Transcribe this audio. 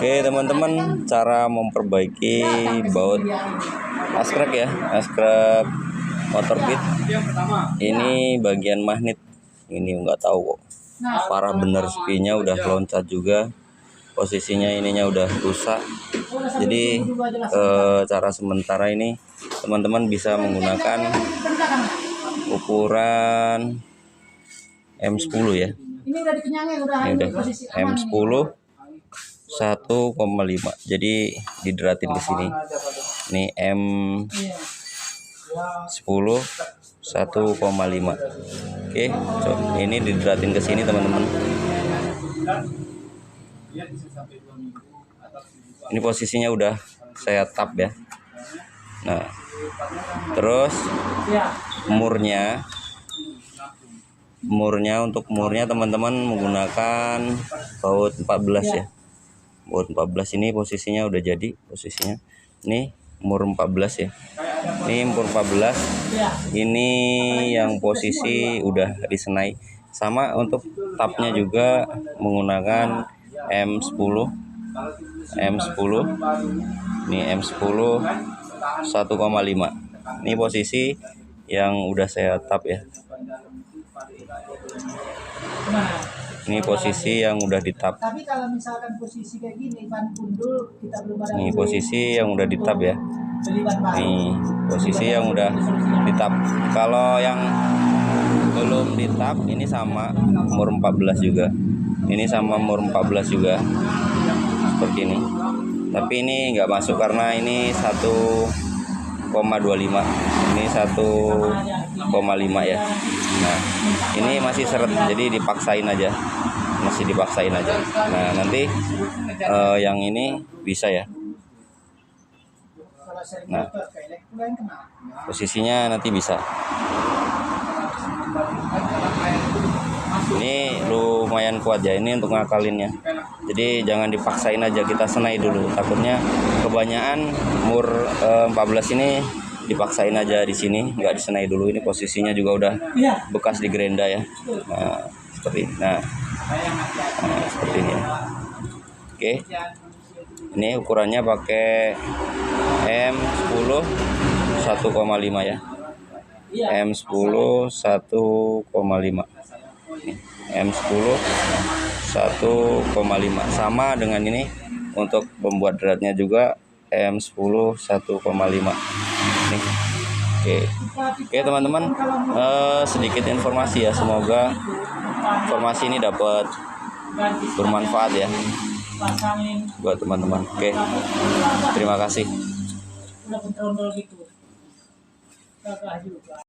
Oke teman-teman, cara memperbaiki baut askrek ya, askrek motor beat. Ini bagian magnet, ini nggak tahu kok, parah bener, spinya udah loncat juga, posisinya ininya udah rusak. Jadi cara sementara ini teman-teman bisa menggunakan ukuran M10 ya. Ini udah dikenyangin, udah M10 1,5, jadi dideratin ke sini. Ini M10 1,5. Oke, ini dideratin ke sini teman-teman. Ini posisinya udah saya tap ya. Nah, terus murnya untuk murnya teman-teman menggunakan baut 14 ya. Baut 14 ini posisinya udah jadi, posisinya ini mur 14 ya. Ini mur 14, ini yang posisi udah disenai. Sama untuk tapnya juga menggunakan M10 ini M10 1,5. Ini posisi yang udah saya tap ya. Ini posisi yang udah ditap. Tapi kalau misalkan posisi kayak gini, ban gundul kita belum ada. Ini posisi yang udah ditap ya. Nih posisi yang udah ditap. Kalau yang belum ditap ini sama umur 14 juga. Ini sama umur 14 juga. Seperti ini. Tapi ini nggak masuk karena ini 1,25. Ini 1,5 ya. Nah, ini masih seret, jadi dipaksain aja. Masih dipaksain aja. Nah, nanti yang ini bisa ya. Nah, posisinya nanti bisa. Ini lumayan kuat ya, ini untuk ngakalinnya. Jadi jangan dipaksain aja, kita senai dulu. Takutnya kebanyakan mur 14 ini dipaksain aja di sini, nggak disenai dulu. Ini posisinya juga udah bekas di gerenda ya. Nah, seperti ini. Nah, seperti ini. Oke. Ini ukurannya pakai M10 1,5 ya. M10 1,5. M10 1,5 sama dengan ini. Untuk membuat dratnya juga M10 1,5. Nih. Oke teman-teman, sedikit informasi ya, semoga informasi ini dapat bermanfaat ya buat teman-teman. Oke, terima kasih.